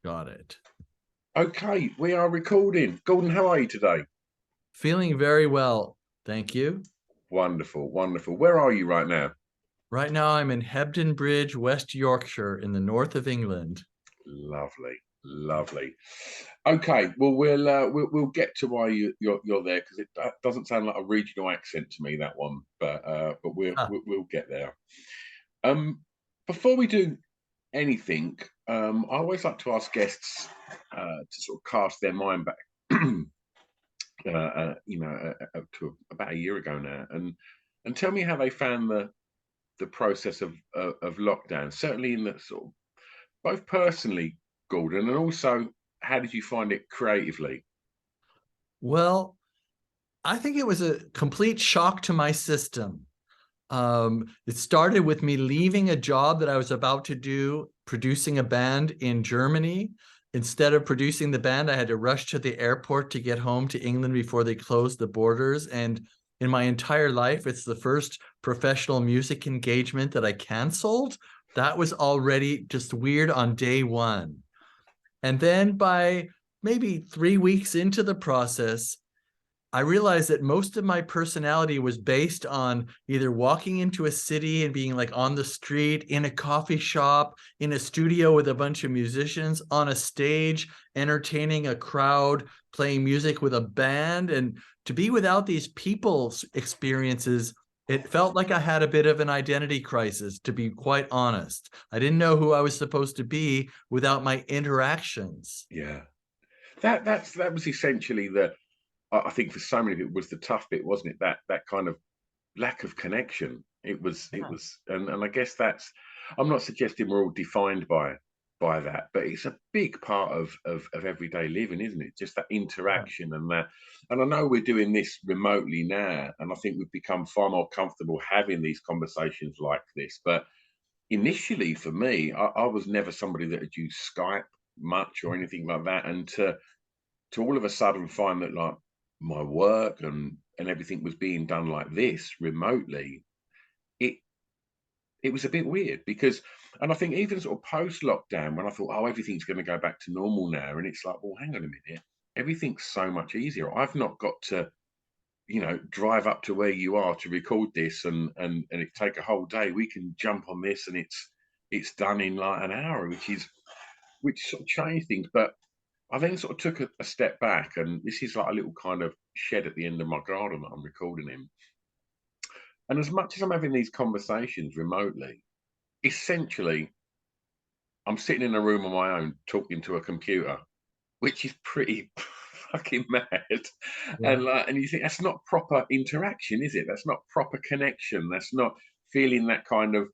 Got it. Okay, we are recording. Gordon, how are you today? Feeling very well. Thank you. Wonderful, wonderful. Where are you right now? Right now, I'm in Hebden Bridge, West Yorkshire, in the north of England. Lovely, lovely. Okay, well we'll get to why you're there because it doesn't sound like a regional accent to me, that one, but Ah, we'll get there. Um, before we do anything, I always like to ask guests to sort of cast their mind back, to about a year ago now, and tell me how they found the process of lockdown. Certainly in the sort of both personally, Gordon, and also how did you find it creatively? well, I think it was a complete shock to my system. It started with me leaving a job that I was about to do, producing a band in Germany. Instead of producing the band, I had to rush to the airport to get home to England before they closed the borders. And in my entire life, it's the first professional music engagement that I canceled. That was already just weird on day one. And then by maybe 3 weeks into the process, I realized that most of my personality was based on either walking into a city and being like on the street, in a coffee shop, in a studio with a bunch of musicians, on a stage, entertaining a crowd, playing music with a band. And to be without these people's experiences, it felt like I had a bit of an identity crisis, to be quite honest. I didn't know who I was supposed to be without my interactions. Yeah, that was essentially the. I think for so many people was the tough bit, wasn't it? That kind of lack of connection. It was, and I guess that's. I'm not suggesting we're all defined by that, but it's a big part of everyday living, isn't it? Just that Yeah. interaction and that. And I know we're doing this remotely now, and I think we've become far more comfortable having these conversations like this. But initially, for me, I was never somebody that had used Skype much or anything like that, and to all of a sudden find that like my work and everything was being done like this remotely, it it was a bit weird because, and I think even sort of post lockdown when I thought, oh, everything's going to go back to normal now, and it's like, well, hang on a minute, everything's so much easier. I've not got to, drive up to where you are to record this and it take a whole day. We can jump on this and it's done in like an hour, which sort of changed things. But I then sort of took a step back, and this is like a little kind of shed at the end of my garden that I'm recording in. And as much as I'm having these conversations remotely, essentially, I'm sitting in a room on my own talking to a computer, which is pretty fucking mad. Yeah. And you think that's not proper interaction, is it? That's not proper connection. That's not feeling that kind of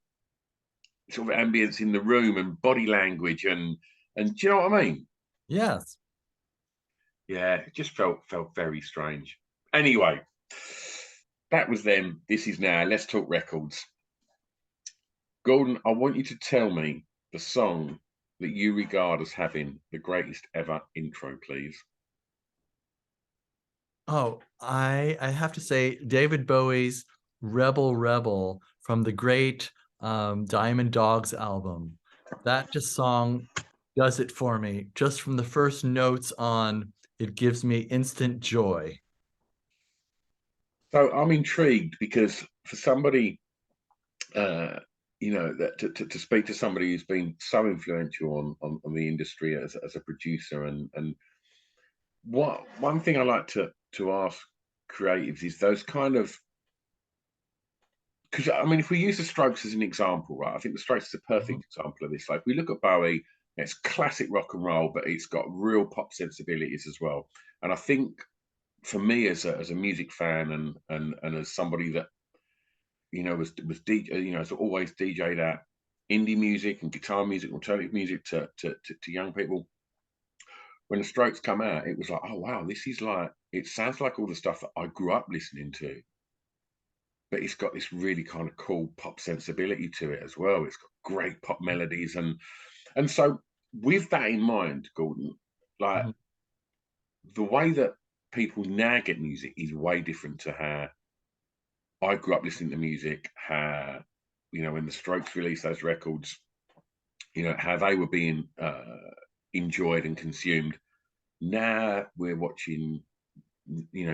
sort of ambience in the room and body language and do you know what I mean? Yes. Yeah, it just felt very strange. Anyway, that was then. This is now. Let's talk records. Gordon, I want you to tell me the song that you regard as having the greatest ever intro, please. Oh, I have to say David Bowie's Rebel Rebel from the great Diamond Dogs album. That just song does it for me. Just from the first notes on, it gives me instant joy. So I'm intrigued because for somebody, uh, that to speak to somebody who's been so influential on the industry as a producer, and what one thing I like to ask creatives is those kind of, because I mean, if we use the Strokes as an example, right? I think the Strokes is a Mhm. perfect example of this. Like, we look at Bowie, it's classic rock and roll, but it's got real pop sensibilities as well. And I think for me, as a music fan and as somebody that was DJ, has always DJ'd out indie music and guitar music, alternative music to young people. When the Strokes come out, it was like, oh wow, this is like it sounds like all the stuff that I grew up listening to, but it's got this really kind of cool pop sensibility to it as well. It's got great pop melodies and so with that in mind, Gordon, like Mhm. the way that people now get music is way different to how I grew up listening to music. How when the Strokes released those records, how they were being. enjoyed and consumed. Now we're watching,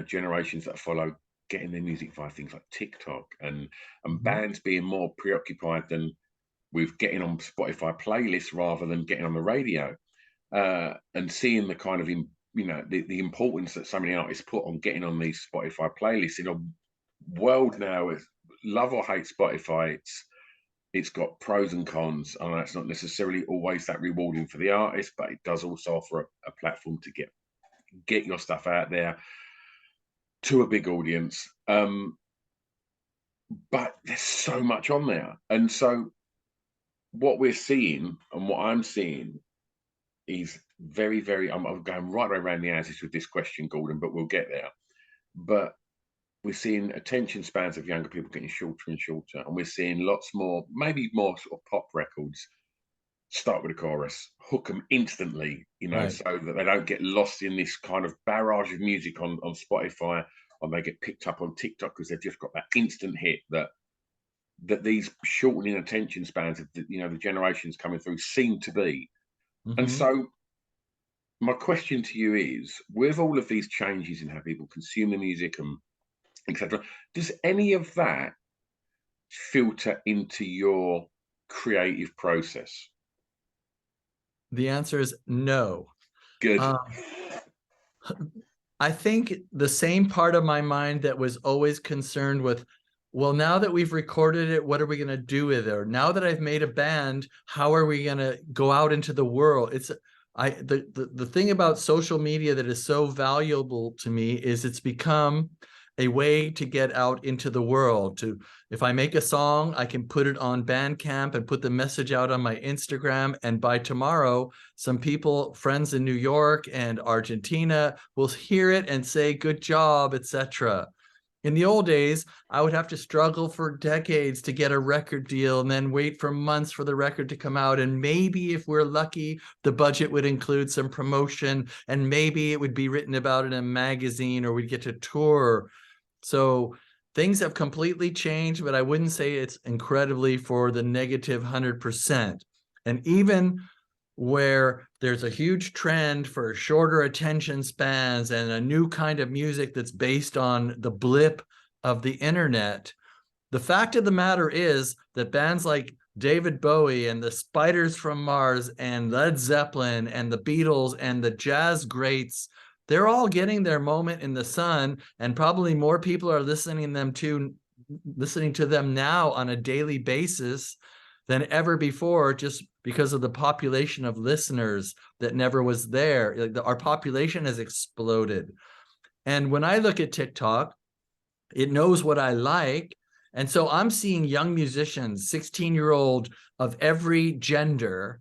generations that follow getting their music via things like TikTok, and Mhm. bands being more preoccupied than with getting on Spotify playlists rather than getting on the radio, and seeing the kind of the importance that so many artists put on getting on these Spotify playlists in a world now with love or hate Spotify. It's got pros and cons, and it's not necessarily always that rewarding for the artist, but it does also offer a platform to get your stuff out there to a big audience. But there's so much on there, and so what we're seeing and what I'm seeing is very, very. I'm going right around the houses with this question, Gordon, but we'll get there. But we're seeing attention spans of younger people getting shorter and shorter, and we're seeing lots more, maybe more sort of pop records start with a chorus, hook them instantly, Right. so that they don't get lost in this kind of barrage of music on Spotify, or they get picked up on TikTok because they've just got that instant hit that these shortening attention spans of the generations coming through seem to be. And Mhm. so my question to you is, with all of these changes in how people consume the music and etc., does any of that filter into your creative process? The answer is no. Good. Um, I think the same part of my mind that was always concerned with, well, now that we've recorded it, what are we going to do with it? Or now that I've made a band, how are we going to go out into the world? The thing about social media that is so valuable to me is it's become a way to get out into the world. To If I make a song, I can put it on Bandcamp and put the message out on my Instagram, and by tomorrow some people, friends in New York and Argentina, will hear it and say good job, etc. In the old days, I would have to struggle for decades to get a record deal and then wait for months for the record to come out. And maybe if we're lucky, the budget would include some promotion, and maybe it would be written about in a magazine, or we'd get to tour. So things have completely changed, but I wouldn't say it's incredibly for the negative 100%. And even where there's a huge trend for shorter attention spans and a new kind of music that's based on the blip of the internet, the fact of the matter is that bands like David Bowie and the Spiders from Mars and Led Zeppelin and the Beatles and the jazz greats, they're all getting their moment in the sun, and probably more people are listening to them now on a daily basis than ever before, just because of the population of listeners that never was there. Like our population has exploded. And when I look at TikTok, it knows what I like. And so I'm seeing young musicians, 16-year-old of every gender,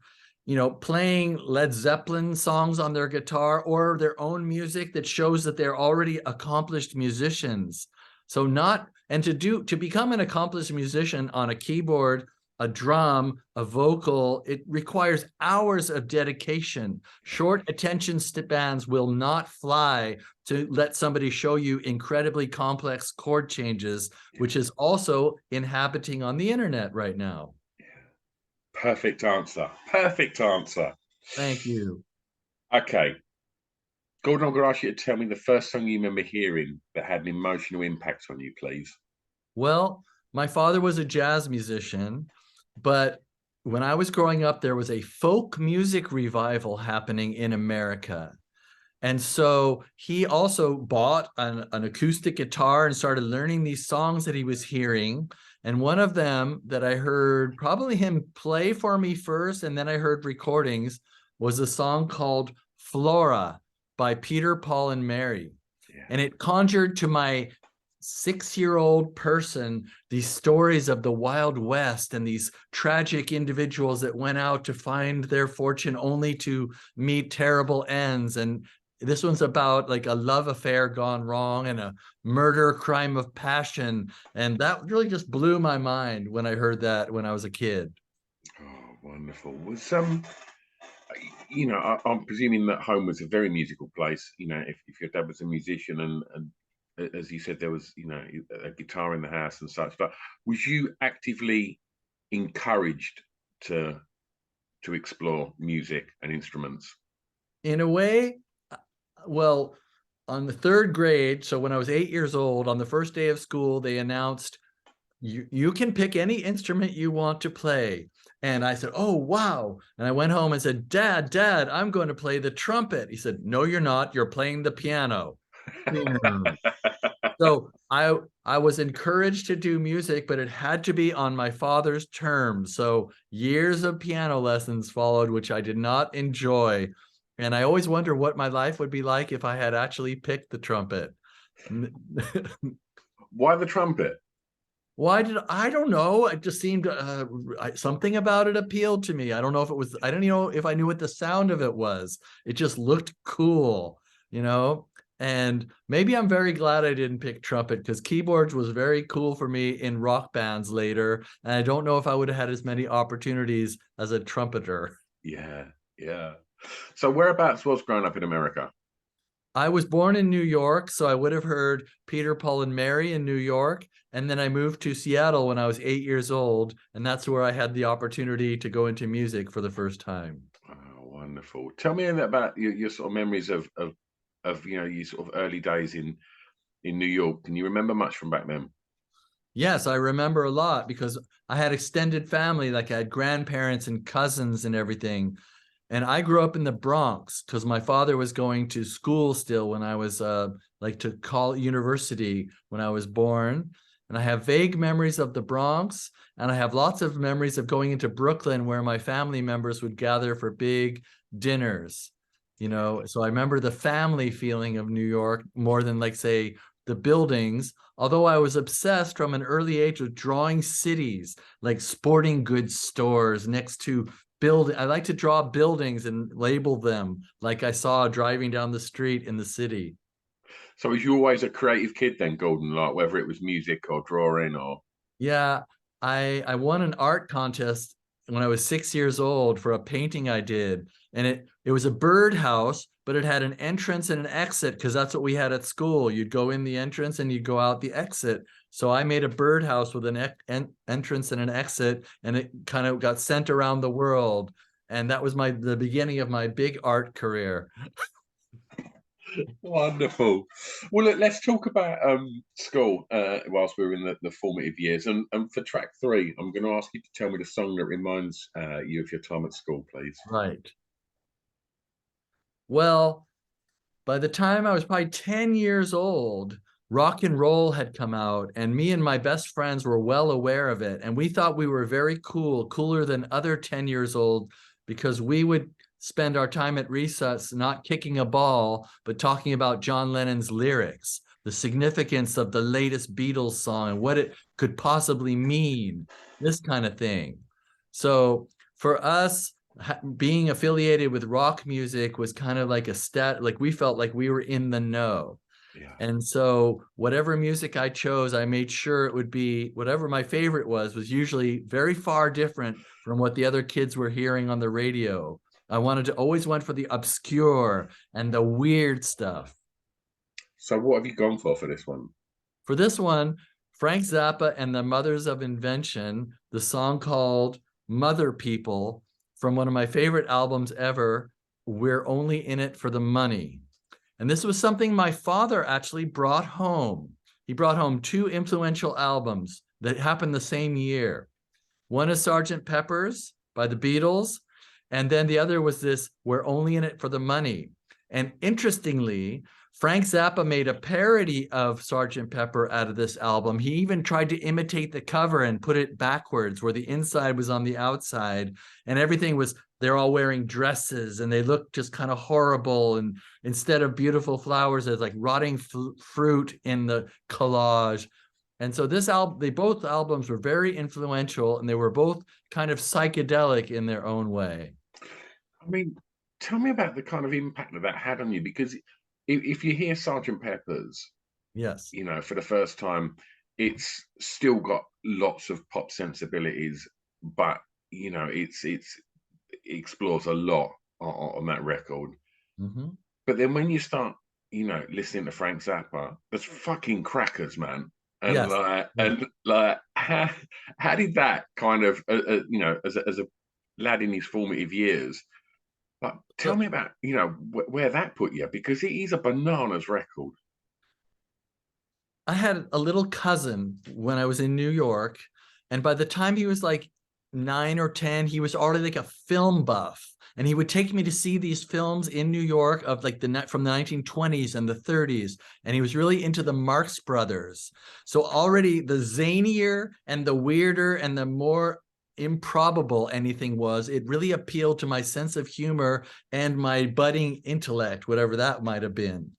playing Led Zeppelin songs on their guitar or their own music that shows that they're already accomplished musicians. So to become an accomplished musician on a keyboard, a drum, a vocal, it requires hours of dedication. Short attention spans will not fly to let somebody show you incredibly complex chord changes, which is also inhabiting on the internet right now. Perfect answer. Perfect answer. Thank you. Okay. Gordon, I'm going to ask you to tell me the first song you remember hearing that had an emotional impact on you, please. Well, my father was a jazz musician, but when I was growing up, there was a folk music revival happening in America. And so he also bought an acoustic guitar and started learning these songs that he was hearing. And one of them that I heard probably him play for me first, and then I heard recordings, was a song called Flora by Peter, Paul, and Mary. Yeah. And it conjured to my 6-year-old person these stories of the Wild West and these tragic individuals that went out to find their fortune only to meet terrible ends. And this one's about like a love affair gone wrong and a murder crime of passion. And that really just blew my mind when I heard that when I was a kid. Oh, wonderful. I'm presuming that home was a very musical place. If your dad was a musician and as you said, there was, a guitar in the house and such. But was you actively encouraged to explore music and instruments? In a way, well, on the third grade, so when I was 8 years old, on the first day of school, they announced you can pick any instrument you want to play. And I said, oh, wow. And I went home and said, Dad, I'm going to play the trumpet. He said, no, you're not. You're playing the piano. So I was encouraged to do music, but it had to be on my father's terms. So years of piano lessons followed, which I did not enjoy. And I always wonder what my life would be like if I had actually picked the trumpet. Why the trumpet? Why did I don't know. It just seemed something about it appealed to me. I don't know if it was, I don't know if I knew what the sound of it was. It just looked cool, you know? And maybe I'm very glad I didn't pick trumpet because keyboards was very cool for me in rock bands later. And I don't know if I would have had as many opportunities as a trumpeter. Yeah, yeah. So whereabouts was growing up in America? I was born in New York, so I would have heard Peter, Paul, and Mary in New York. And then I moved to Seattle when I was 8 years old. And that's where I had the opportunity to go into music for the first time. Oh, wonderful. Tell me about your sort of memories of your sort of early days in New York. Can you remember much from back then? Yes, I remember a lot because I had extended family, like I had grandparents and cousins and everything. And I grew up in the Bronx because my father was going to school still when I was like to call university when I was born. And I have vague memories of the Bronx, and I have lots of memories of going into Brooklyn where my family members would gather for big dinners, you know. So I remember the family feeling of New York more than, like, say, the buildings. Although I was obsessed from an early age with drawing cities, like sporting goods stores next to build. I like to draw buildings and label them like I saw driving down the street in the city. So was you always a creative kid then, Gordon? Like whether it was music or drawing or Yeah, I won an art contest when I was 6 years old for a painting I did, and it was a birdhouse, but it had an entrance and an exit because that's what we had at school. You'd go in the entrance and you'd go out the exit. So I made a birdhouse with an entrance and an exit, and it kind of got sent around the world. And that was the beginning of my big art career. wonderful. Well, look, let's talk about school whilst we're in the formative years. And for track three, I'm going to ask you to tell me the song that reminds you of your time at school, please. Right. Well, by the time I was probably 10 years old, rock and roll had come out, and me and my best friends were well aware of it. And we thought we were very cool, cooler than other 10 years old, because we would spend our time at recess not kicking a ball, but talking about John Lennon's lyrics, the significance of the latest Beatles song, and what it could possibly mean, this kind of thing. So for us, being affiliated with rock music was kind of like a like we felt like we were in the know. Yeah. And so whatever music I chose, I made sure it would be whatever my favorite was usually very far different from what the other kids were hearing on the radio. I wanted to always went for the obscure and the weird stuff. So what have you gone for this one? For this one, Frank Zappa and the Mothers of Invention, the song called Mother People, from one of my favorite albums ever, We're Only in It for the Money. And this was something my father actually brought home. He brought home two influential albums that happened the same year. One is Sgt. Pepper's by the Beatles, and then the other was this, We're Only in It for the Money. And interestingly, Frank Zappa made a parody of Sgt. Pepper out of this album. He even tried to imitate the cover and put it backwards, where the inside was on the outside, and everything was, they're all wearing dresses and they look just kind of horrible. And instead of beautiful flowers, there's like rotting fruit in the collage. And so this album, both albums were very influential, and they were both kind of psychedelic in their own way. I mean, tell me about the kind of impact that had on you, because if you hear Sergeant Pepper's, Yes. you know, for the first time, it's still got lots of pop sensibilities, but you know, it explores a lot on that record. Mm-hmm. But then when you start, you know, listening to Frank Zappa, that's fucking crackers, man. And Yes. like, how did that kind of, you know, as a lad in his formative years, But tell So me about, where that put you, because it is a bananas record. I had a little cousin when I was in New York, and by the time he was like 9 or 10, he was already like a film buff. And he would take me to see these films in New York of like from the 1920s and the 30s. And he was really into the Marx Brothers. So already the zanier and the weirder and the more improbable anything was, it really appealed to my sense of humor and my budding intellect, whatever that might have been.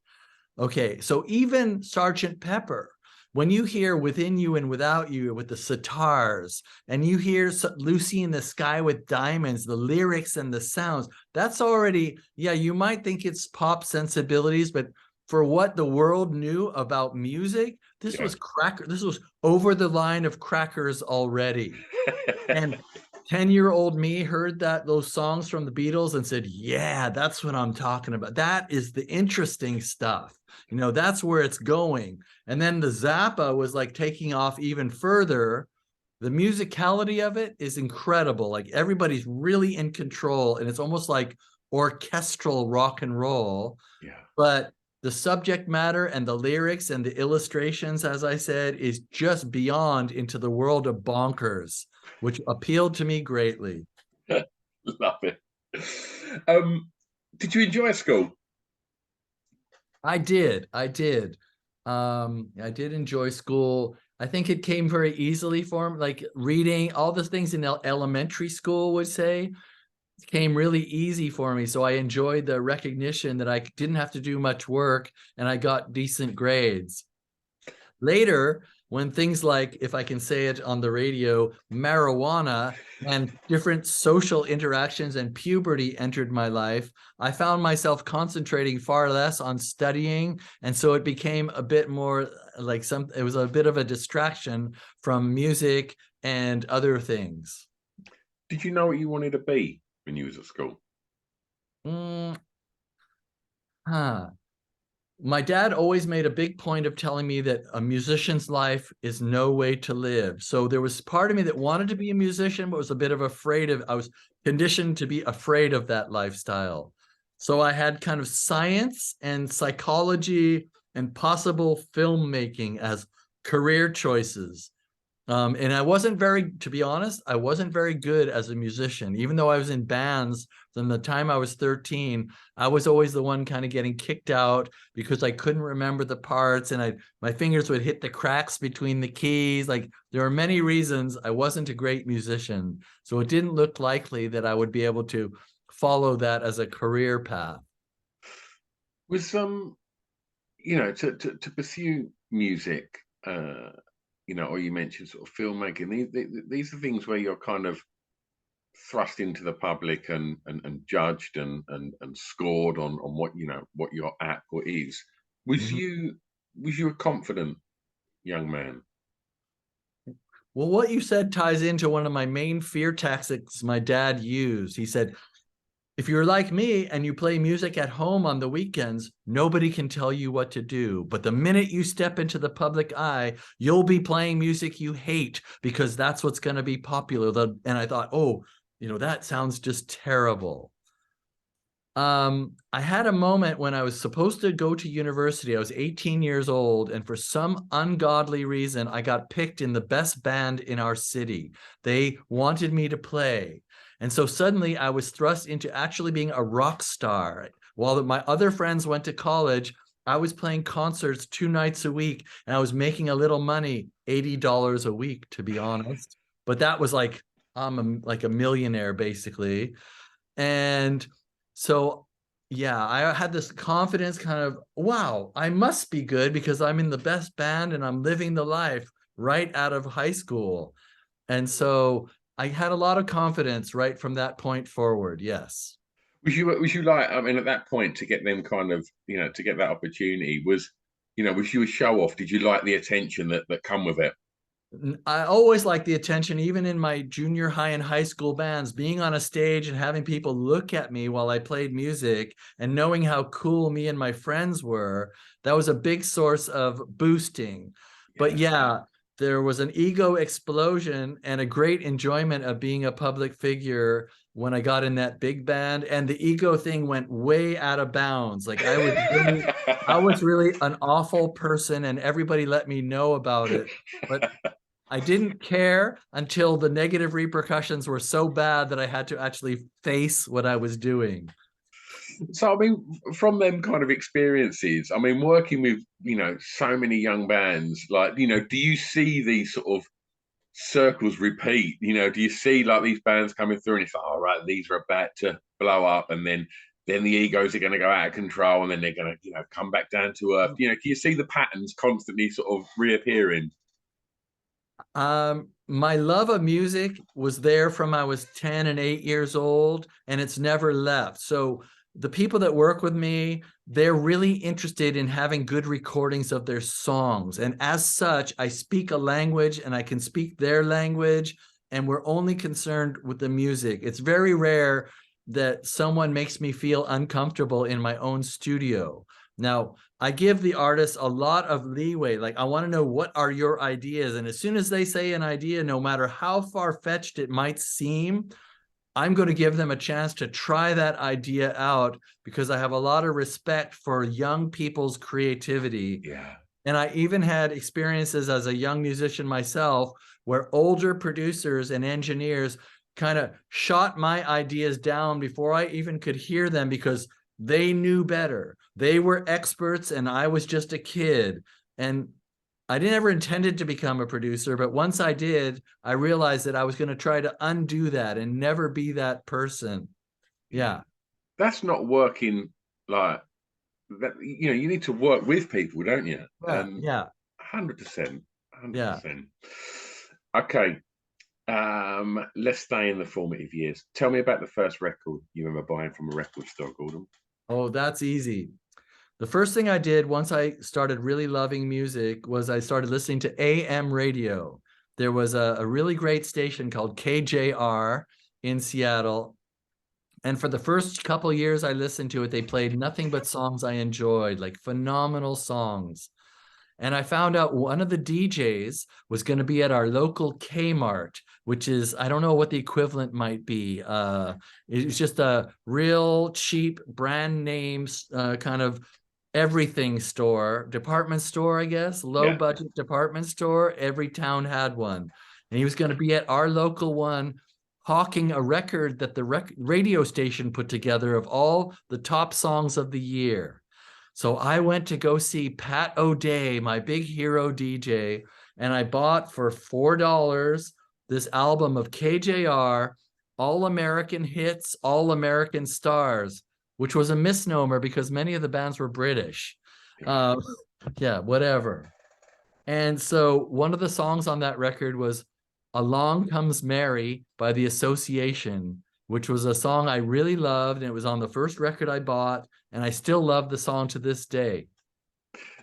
Okay, so even Sergeant Pepper, when you hear Within You and Without You with the sitars, and you hear Lucy in the Sky with Diamonds, the lyrics and the sounds, that's already, yeah, you might think it's pop sensibilities, but for what the world knew about music, this Yeah. was this was over the line of crackers already. And 10-year-old me heard those songs from the Beatles and said, yeah, that's what I'm talking about. That is the interesting stuff. That's where it's going. And then the Zappa was like taking off even further. The musicality of it is incredible. Like everybody's really in control, and it's almost like orchestral rock and roll. Yeah. But the subject matter and the lyrics and the illustrations, as I said, is just beyond into the world of bonkers, which appealed to me greatly. Love it. Did you enjoy school? I did. I did enjoy school. I think it came very easily for me, like reading all the things in elementary school would say came really easy for me. So I enjoyed the recognition that I didn't have to do much work and I got decent grades. Later, when things like, if I can say it on the radio, marijuana and different social interactions and puberty entered my life, I found myself concentrating far less on studying. And so it became a bit more like it was a bit of a distraction from music and other things. Did you know what you wanted to be when you was at school? Mm, huh. My dad always made a big point of telling me that a musician's life is no way to live. So there was part of me that wanted to be a musician, but was a bit of I was conditioned to be afraid of that lifestyle. So I had kind of science and psychology and possible filmmaking as career choices. And to be honest, I wasn't very good as a musician. Even though I was in bands from the time I was 13, I was always the one kind of getting kicked out because I couldn't remember the parts and my fingers would hit the cracks between the keys. Like there are many reasons I wasn't a great musician. So it didn't look likely that I would be able to follow that as a career path. Was to pursue music, or you mentioned sort of filmmaking. These are things where you're kind of thrust into the public and judged and scored on what your output is. Was Mhm. you a confident young man? Well, what you said ties into one of my main fear tactics my dad used. He said, if you're like me and you play music at home on the weekends, nobody can tell you what to do. But the minute you step into the public eye, you'll be playing music you hate because that's what's going to be popular. And I thought, oh, that sounds just terrible. I had a moment when I was supposed to go to university. I was 18 years old, and for some ungodly reason, I got picked in the best band in our city. They wanted me to play. And so suddenly I was thrust into actually being a rock star. While my other friends went to college, I was playing concerts 2 nights a week, and I was making a little money, $80 a week, to be honest. But that was like, like a millionaire, basically. And so, yeah, I had this confidence kind of, wow, I must be good because I'm in the best band and I'm living the life right out of high school. And so I had a lot of confidence right from that point forward. Yes. Was you like, I mean, at that point, to get them kind of, to get that opportunity, was you a show off? Did you like the attention that come with it? I always liked the attention, even in my junior high and high school bands, being on a stage and having people look at me while I played music and knowing how cool me and my friends were. That was a big source of boosting. But Yeah. yeah, there was an ego explosion and a great enjoyment of being a public figure when I got in that big band, and the ego thing went way out of bounds. Like I was really an awful person, and everybody let me know about it. But I didn't care until the negative repercussions were so bad that I had to actually face what I was doing. So, I mean, from them kind of experiences, I mean, working with, so many young bands, like, do you see these sort of circles repeat? Do you see like these bands coming through and it's like, all right, these are about to blow up, and then the egos are going to go out of control, and then they're going to, come back down to earth. Can you see the patterns constantly sort of reappearing? My love of music was there from I was 10 and 8 years old, and it's never left. So the people that work with me, they're really interested in having good recordings of their songs. And as such, I speak a language and I can speak their language, and we're only concerned with the music. It's very rare that someone makes me feel uncomfortable in my own studio. Now, I give the artists a lot of leeway. Like, I want to know, what are your ideas? And as soon as they say an idea, no matter how far-fetched it might seem, I'm going to give them a chance to try that idea out, because I have a lot of respect for young people's creativity. Yeah. And I even had experiences as a young musician myself where older producers and engineers kind of shot my ideas down before I even could hear them, because they knew better. They were experts and I was just a kid. And I never intended to become a producer, but once I did, I realized that I was going to try to undo that and never be that person. Yeah. That's not working like that. You need to work with people, don't you? Yeah. 100%. Yeah. 100%. Okay. Let's stay in the formative years. Tell me about the first record you remember buying from a record store, Gordon. Oh, that's easy. The first thing I did once I started really loving music was I started listening to AM radio. There was a really great station called KJR in Seattle. And for the first couple years I listened to it, they played nothing but songs I enjoyed, like phenomenal songs. And I found out one of the DJs was going to be at our local Kmart, which is, I don't know what the equivalent might be. It's just a real cheap brand names kind of everything store, department store, I guess, low Yeah. budget department store. Every town had one. And he was going to be at our local one, hawking a record that the radio station put together of all the top songs of the year. So I went to go see Pat O'Day, my big hero DJ, and I bought for $4 this album of KJR, All American Hits, All American Stars, which was a misnomer because many of the bands were British. Yeah, whatever. And so one of the songs on that record was Along Comes Mary by The Association, which was a song I really loved, and it was on the first record I bought, and I still love the song to this day.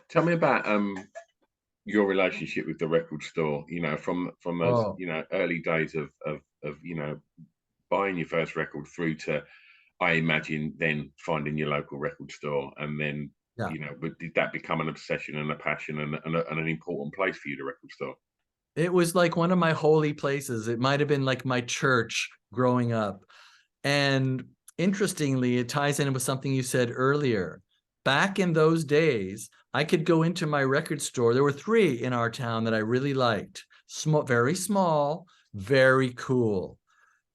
Tell me about your relationship with the record store, from those, Oh, early days of buying your first record through to, I imagine, then finding your local record store, and then, yeah. but did that become an obsession and a passion and an important place for you, the record store? It was like one of my holy places. It might have been like my church growing up. And interestingly, it ties in with something you said earlier. Back in those days, I could go into my record store. There were three in our town that I really liked. Very small, very cool.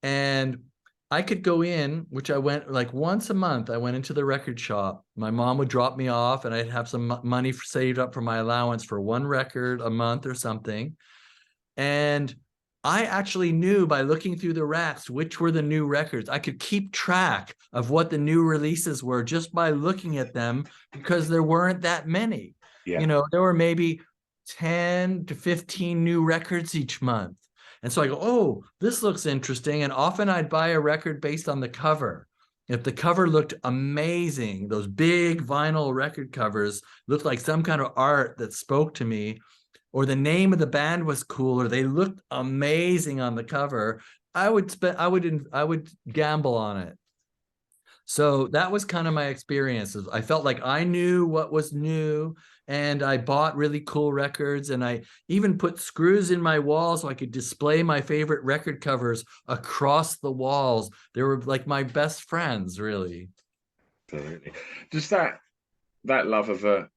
And I could go in, which I went like once a month. I went into the record shop. My mom would drop me off, and I'd have some money saved up for my allowance for one record a month or something. And I actually knew by looking through the racks which were the new records. I could keep track of what the new releases were just by looking at them, because there weren't that many. Yeah. There were maybe 10 to 15 new records each month. And so I go, oh, this looks interesting. And often I'd buy a record based on the cover. If the cover looked amazing, those big vinyl record covers looked like some kind of art that spoke to me, or the name of the band was cool, or they looked amazing on the cover, I would gamble on it. So that was kind of my experiences. I felt like I knew what was new, and I bought really cool records, and I even put screws in my wall so I could display my favorite record covers across the walls. They were like my best friends, really. Absolutely. Does that love of a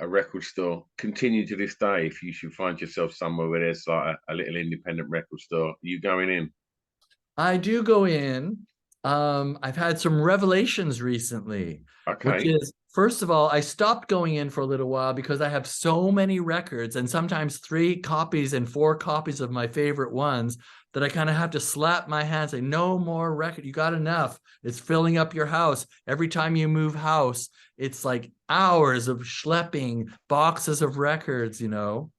record store continue to this day? If you should find yourself somewhere where there's like a little independent record store, you going in? I do go in. I've had some revelations recently, which Okay. is, first of all, I stopped going in for a little while because I have so many records and sometimes 3 copies and 4 copies of my favorite ones that I kind of have to slap my hands and say, no more record. You got enough. It's filling up your house. Every time you move house, it's like hours of schlepping boxes of records, you know.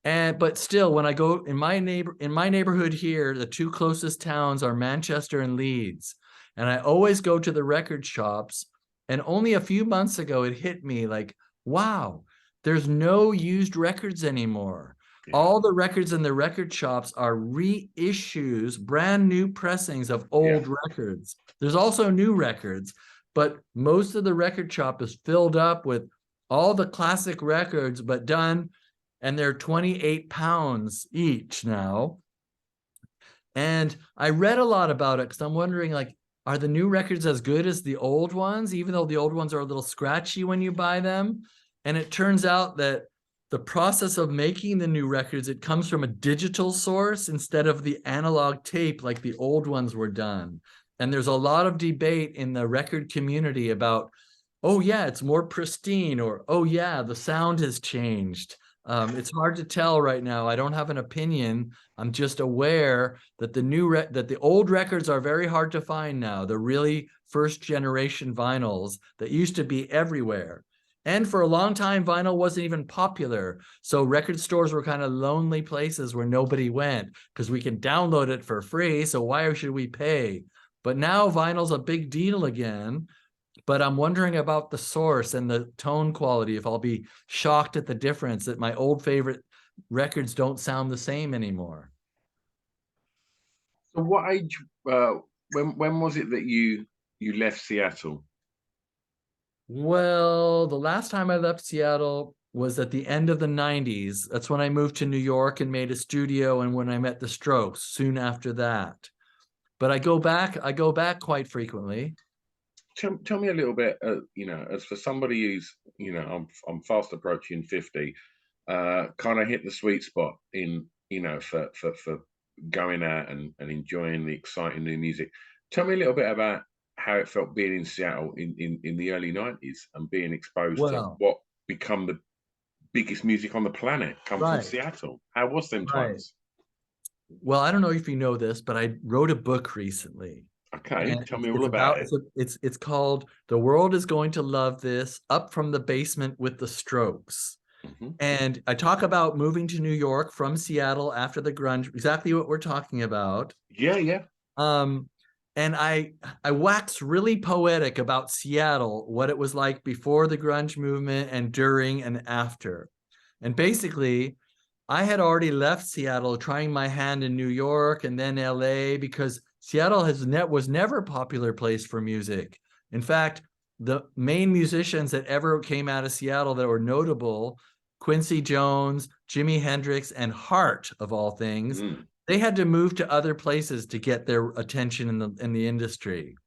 And but still, when I go in my neighborhood here, the 2 closest towns are Manchester and Leeds. And I always go to the record shops. And only a few months ago, it hit me like, wow, there's no used records anymore. Yeah. All the records in the record shops are reissues, brand new pressings of Yeah. old records. There's also new records, but most of the record shop is filled up with all the classic records, but done, and they're 28 pounds each now. And I read a lot about it because I'm wondering, like, are the new records as good as the old ones, even though the old ones are a little scratchy when you buy them? And it turns out that the process of making the new records, it comes from a digital source instead of the analog tape like the old ones were done. And there's a lot of debate in the record community about, oh yeah, it's more pristine, or oh yeah, the sound has changed. It's hard to tell right now. I don't have an opinion. I'm just aware that that the old records are very hard to find now. The really first generation vinyls that used to be everywhere. And for a long time, vinyl wasn't even popular. So record stores were kind of lonely places where nobody went because we can download it for free. So why should we pay? But now vinyl's a big deal again, but I'm wondering about the source and the tone quality, if I'll be shocked at the difference that my old favorite records don't sound the same anymore. So what age? Uh, when was it that you left Seattle? Well, the last time I left Seattle was at the end of the 90s. That's when I moved to New York and made a studio, and when I met the Strokes soon after that. But I go back quite frequently. Tell me a little bit. As for somebody who's, I'm fast approaching 50. Kind of hit the sweet spot in, for going out and enjoying the exciting new music. Tell me a little bit about how it felt being in Seattle in the early 90s and being exposed to Well, what become the biggest music on the planet come from right, Seattle. How was them right. times? Well, I don't know if you know this, but I wrote a book recently. Okay, And tell me all it's about about it. it's called "The World Is Going to Love This: Up from the Basement with the Strokes." Hmm. And I talk about moving to New York from Seattle after the grunge, exactly what we're talking about. Yeah, yeah, Um, and I wax really poetic about Seattle, what it was like before the grunge movement and during and after. And basically, I had already left Seattle trying my hand in New York and then LA because Seattle was never a popular place for music. In fact, the main musicians that ever came out of Seattle that were notable, Quincy Jones, Jimi Hendrix, and Hart, of all things, mm, they had to move to other places to get their attention in the industry.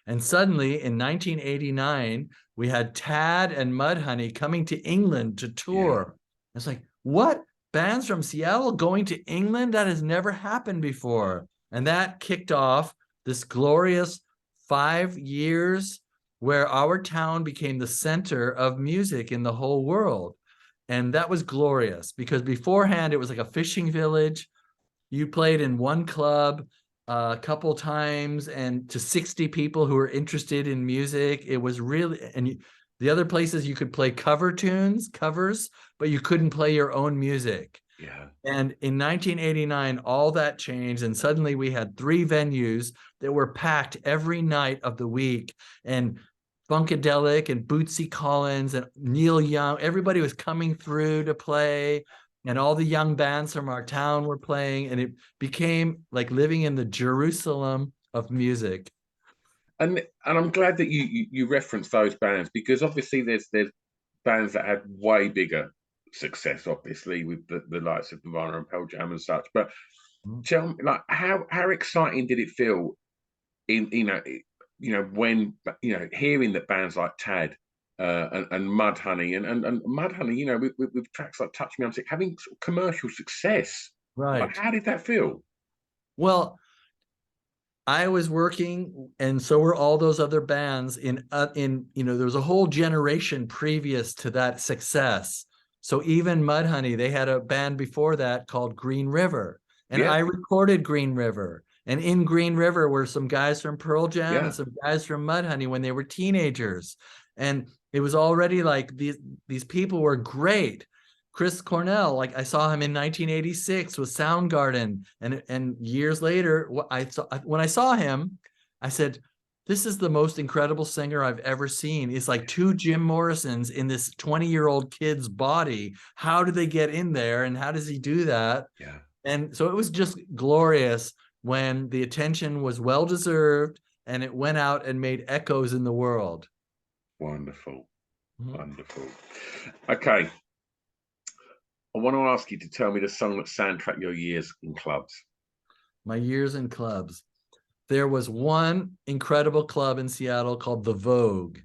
And suddenly in 1989, we had Tad and Mudhoney coming to England to yeah, tour. It's like, what? Bands from Seattle going to England? That has never happened before. And that kicked off this glorious 5 years where our town became the center of music in the whole world. And that was glorious because beforehand, it was like a fishing village. You played in one club a couple times and to 60 people who were interested in music. It was really, and the other places you could play covers, but you couldn't play your own music. yeah, And in 1989, all that changed. And suddenly we had 3 venues that were packed every night of the week. And Funkadelic and Bootsy Collins and Neil Young, everybody was coming through to play. And all the young bands from our town were playing. And it became like living in the Jerusalem of music. And I'm glad that you referenced those bands, because obviously there's bands that had way bigger success, obviously with the likes of Nirvana and Pearl Jam and such. But tell me, like, how exciting did it feel in when hearing that bands like Tad and Mudhoney and Mudhoney, with tracks like Touch Me I'm Sick, having sort of commercial success. Like, Right. how did that feel? Well, I was working, and so were all those other bands there was a whole generation previous to that success. So even Mudhoney, they had a band before that called Green River, and Yeah, I recorded Green River. And in Green River were some guys from Pearl Jam and yeah, some guys from Mudhoney when they were teenagers. And it was already like these people were great. Chris Cornell, like I saw him in 1986 with Soundgarden, and years later, when I saw him, I said, "This is the most incredible singer I've ever seen. It's like two Jim Morrisons in this 20-year-old kid's body. How do they get in there, and how does he do that?" yeah. And so it was just glorious when the attention was well deserved and it went out and made echoes in the world. Wonderful, Mhm. wonderful. Okay, I want to ask you to tell me the song that soundtracked your years in clubs. My years in clubs. There was one incredible club in Seattle called the Vogue.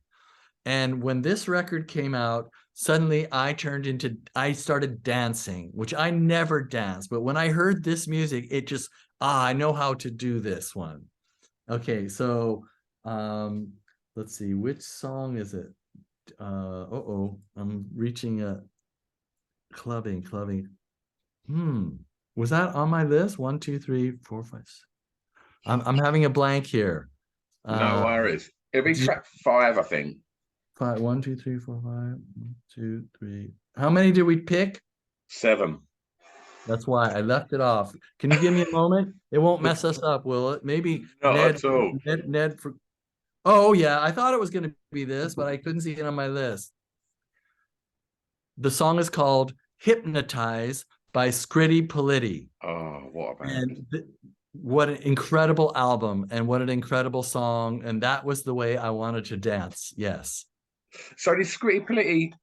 And when this record came out, suddenly I started dancing, which I never danced. But when I heard this music, it just, I know how to do this one. Okay, so um, let's see, which song is it? I'm reaching a clubbing. Was that on my list? One, two, three, four, five. I'm having a blank here. No Uh, worries. It'll be do you- track 5, I think. five, one, two, three, four, five, one, two, three. How many did we pick? 7. That's why I left it off. Can you give me a moment? It won't mess us up, will it? Maybe Not Ned, at all. Ned for. Oh yeah, I thought it was going to be this, but I couldn't see it on my list. The song is called "Hypnotize" by Scritti Politti, Oh, what a band. and what an incredible album, and what an incredible song, and that was the way I wanted to dance. Yes. So did Scritti Politti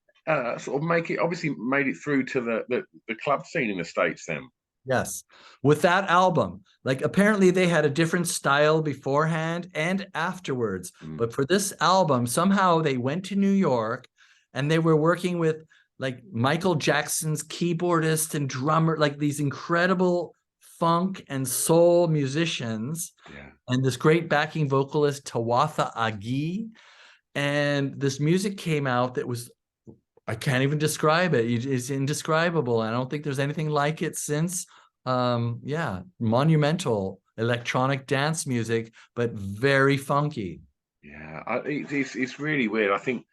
sort of obviously made it through to the club scene in the States then? Yes. With that album, like apparently they had a different style beforehand and afterwards. Mm. But for this album, somehow they went to New York and they were working with like Michael Jackson's keyboardist and drummer, like these incredible funk and soul musicians, Yeah. and this great backing vocalist, Tawatha Agee. And this music came out that was, I can't even describe it. It's indescribable. I don't think there's anything like it since. Yeah, monumental electronic dance music, but very funky. Yeah. It's really weird. I think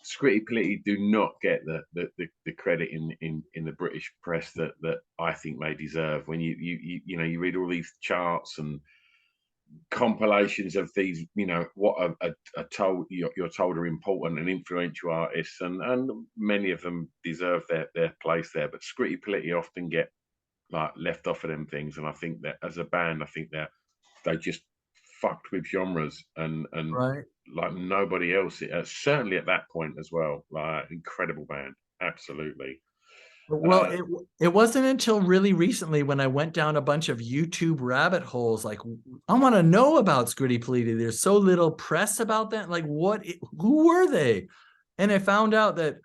Scritti Politti do not get the credit in the British press that I think they deserve. When you read all these charts and compilations of these, what are told you're told are important and influential artists, and many of them deserve their place there. But Scritti Politti often get like left off of them things, and I think that as a band, I think that they just fucked with genres and Right. like nobody else. Certainly at that point as well, like incredible band, absolutely. Well, Uh, it wasn't until really recently when I went down a bunch of YouTube rabbit holes, like I want to know about Scritti Politti. There's so little press about that. Like, who were they? And I found out that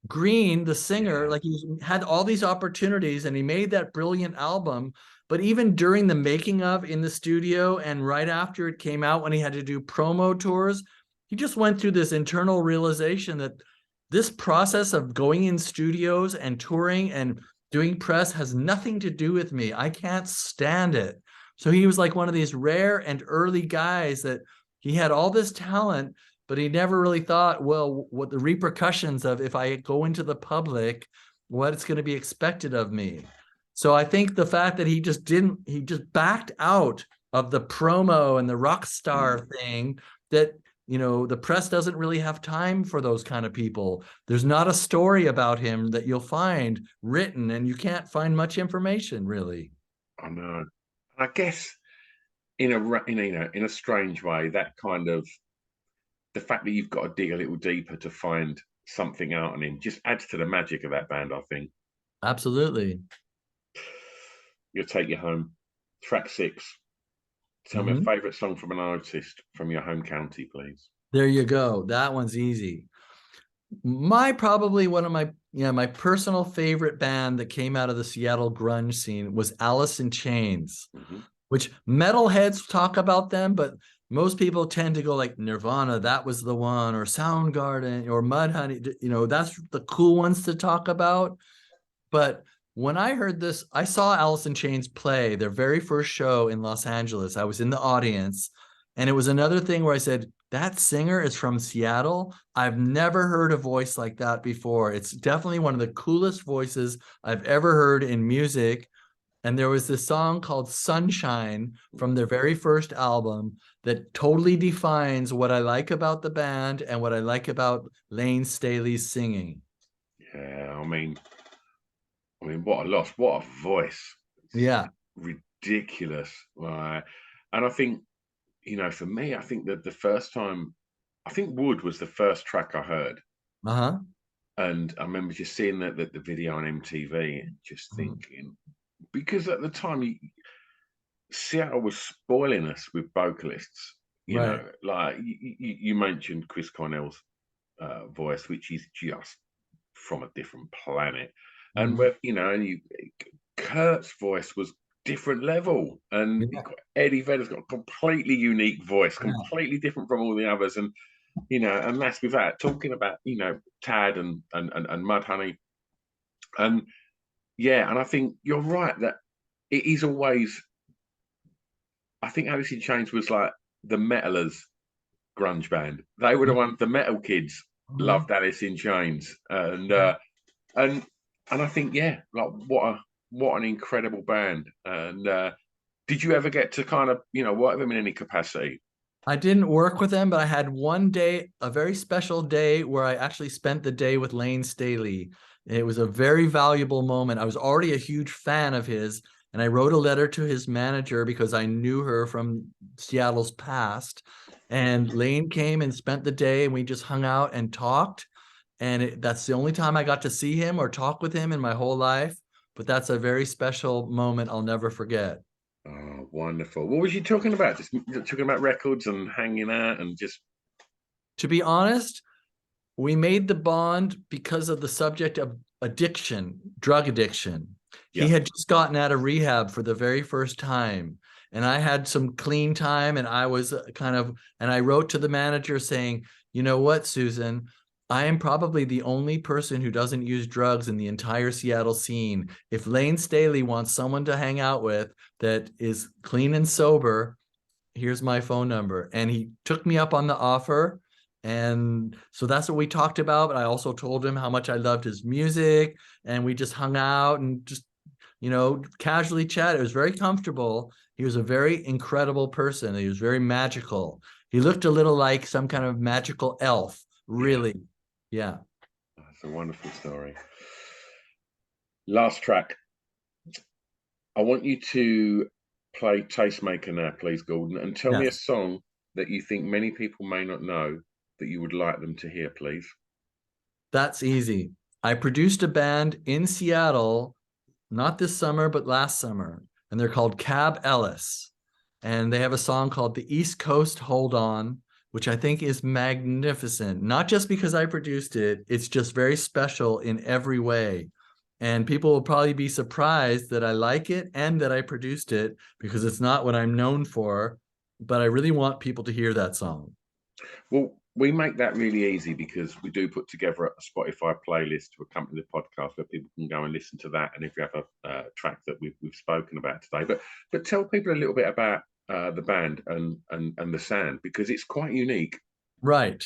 Green, the singer, yeah, like he had all these opportunities and he made that brilliant album. But even during the making of in the studio and right after it came out, when he had to do promo tours, he just went through this internal realization that this process of going in studios and touring and doing press has nothing to do with me. I can't stand it. So he was like one of these rare and early guys that he had all this talent, but he never really thought, well, what the repercussions of if I go into the public, what's going to be expected of me. So I think the fact that he just backed out of the promo and the rock star thing, that, the press doesn't really have time for those kind of people. There's not a story about him that you'll find written, and you can't find much information really. I know. I guess in a strange way, that kind of the fact that you've got to dig a little deeper to find something out on him just adds to the magic of that band, I think. Absolutely. You'll take you home. Track 6. Tell me a Mhm. favourite song from an artist from your home county, please. There you go. That one's easy. My probably one of my my personal favorite band that came out of the Seattle grunge scene was Alice in Chains, Hmm. which metalheads talk about them, but most people tend to go like Nirvana, that was the one, or Soundgarden, or Mudhoney. That's the cool ones to talk about. But when I heard this, I saw Alice in Chains play their very first show in Los Angeles. I was in the audience, and it was another thing where I said, that singer is from Seattle. I've never heard a voice like that before. It's definitely one of the coolest voices I've ever heard in music. And there was this song called Sunshine from their very first album that totally defines what I like about the band and what I like about Lane Staley's singing. Yeah, what a loss! What a voice! It's Yeah. ridiculous. And I think, for me, I think that the first time, I think Wood was the first track I heard. Uh-huh. And I remember just seeing the video on MTV and just Mhm. thinking, because at the time, Seattle was spoiling us with vocalists. Right. Like you mentioned Chris Cornell's voice, which is just from a different planet. And Mhm. Kurt's voice was different level, and Yeah. Eddie Vedder's got a completely unique voice, Yeah. completely different from all the others. And and that's without talking about Tad and Mudhoney. And yeah, and I think you're right that it is always. I think Alice in Chains was like the metalers grunge band. They were the Yeah. ones. The metal kids Mhm. loved Alice in Chains, and Mhm. and and I think, yeah, like what an incredible band. And did you ever get to kind of work with them in any capacity? I didn't work with them, but I had one day, a very special day where I actually spent the day with Lane Staley. It was a very valuable moment. I was already a huge fan of his, and I wrote a letter to his manager because I knew her from Seattle's past. And Lane came and spent the day, and we just hung out and talked. And that's the only time I got to see him or talk with him in my whole life. But that's a very special moment I'll never forget. Oh, wonderful. What was you talking about? Just talking about records and hanging out and just. To be honest, we made the bond because of the subject of addiction, drug addiction. He Yeah. had just gotten out of rehab for the very first time. And I had some clean time, and I was and I wrote to the manager saying, you know what, Susan, I am probably the only person who doesn't use drugs in the entire Seattle scene. If Lane Staley wants someone to hang out with that is clean and sober, here's my phone number. And he took me up on the offer. And so that's what we talked about. But I also told him how much I loved his music. And we just hung out and just, casually chatted. It was very comfortable. He was a very incredible person. He was very magical. He looked a little like some kind of magical elf, Yeah, really. Yeah. that's a wonderful story. Last track. I want you to play Tastemaker now, please, Gordon, and tell me a Yes. song that you think many people may not know that you would like them to hear, please. That's easy. I produced a band in Seattle, not this summer, but last summer, and they're called Cab Ellis. And they have a song called The East Coast Hold On, which I think is magnificent. Not just because I produced it, it's just very special in every way. And people will probably be surprised that I like it and that I produced it because it's not what I'm known for. But I really want people to hear that song. Well, we make that really easy because we do put together a Spotify playlist to accompany the podcast where people can go and listen to that. And if you have a track that we've spoken about today, but tell people a little bit about the band and the sound, because it's quite unique. Right.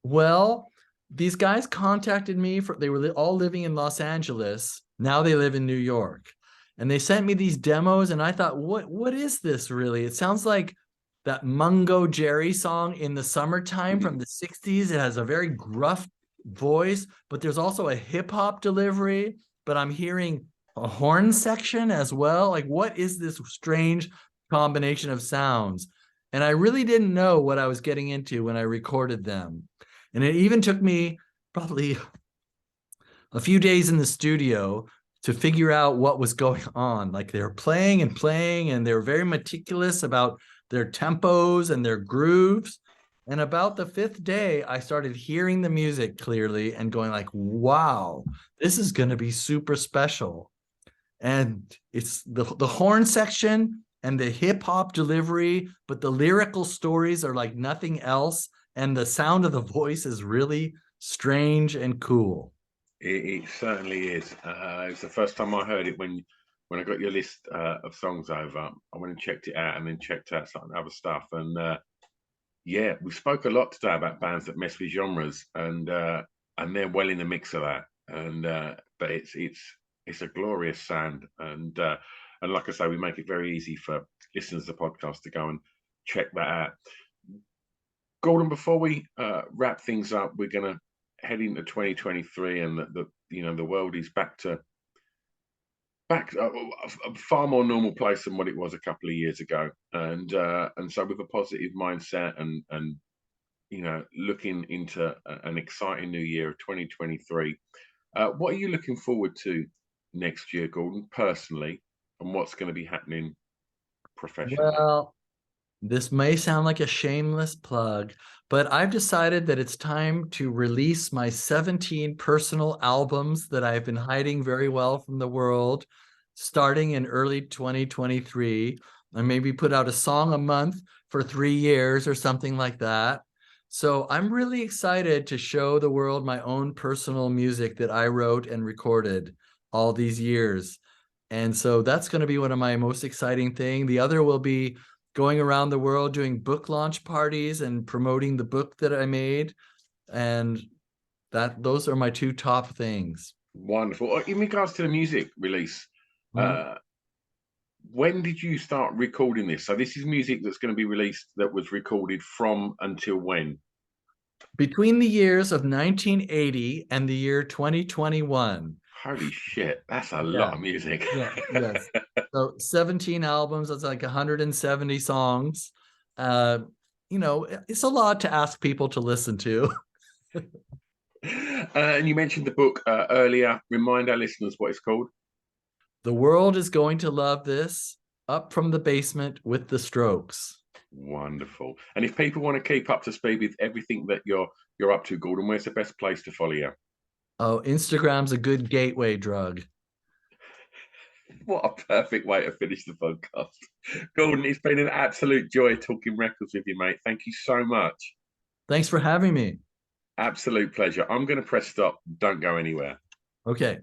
Well, these guys contacted me they were all living in Los Angeles. Now they live in New York. And they sent me these demos, and I thought, what is this really? It sounds like that Mungo Jerry song in the summertime from the 60s. It has a very gruff voice, but there's also a hip hop delivery, but I'm hearing a horn section as well. Like, what is this strange combination of sounds. And I really didn't know what I was getting into when I recorded them. And it even took me probably a few days in the studio to figure out what was going on. Like they were playing and playing, and they were very meticulous about their tempos and their grooves. And about the fifth day, I started hearing the music clearly and going like, wow, this is going to be super special. And it's the horn section and the hip hop delivery, but the lyrical stories are like nothing else. And the sound of the voice is really strange and cool. It certainly is. It's the first time I heard it when I got your list of songs over. I went and checked it out, and then checked out some other stuff. And yeah, we spoke a lot today about bands that mess with genres, and they're well in the mix of that. And but it's a glorious sound, and like I say, we make it very easy for listeners of the podcast to go and check that out. Gordon, before we wrap things up, we're going to head into 2023, and the world is back a far more normal place than what it was a couple of years ago, and so with a positive mindset and looking into an exciting new year of 2023, what are you looking forward to next year, Gordon, personally, and what's going to be happening professionally? Well, this may sound like a shameless plug, but I've decided that it's time to release my 17 personal albums that I've been hiding very well from the world, starting in early 2023. I maybe put out a song a month for 3 years or something like that. So I'm really excited to show the world my own personal music that I wrote and recorded all these years. And so that's going to be one of my most exciting things. The other will be going around the world doing book launch parties and promoting the book that I made. And those are my two top things. Wonderful. In regards to the music release, when did you start recording this? So this is music that's going to be released that was recorded from until when? Between the years of 1980 and the year 2021. Holy shit, that's a lot Yeah. of music. Yeah, yes. So 17 albums, that's like 170 songs. It's a lot to ask people to listen to. And you mentioned the book earlier. Remind our listeners what it's called. The World is Going to Love This, Up from the Basement with the Strokes. Wonderful. And if people want to keep up to speed with everything that you're up to, Gordon, where's the best place to follow you? Oh, Instagram's a good gateway drug. What a perfect way to finish the podcast. Gordon, it's been an absolute joy talking records with you, mate. Thank you so much. Thanks for having me. Absolute pleasure. I'm going to press stop. Don't go anywhere. Okay.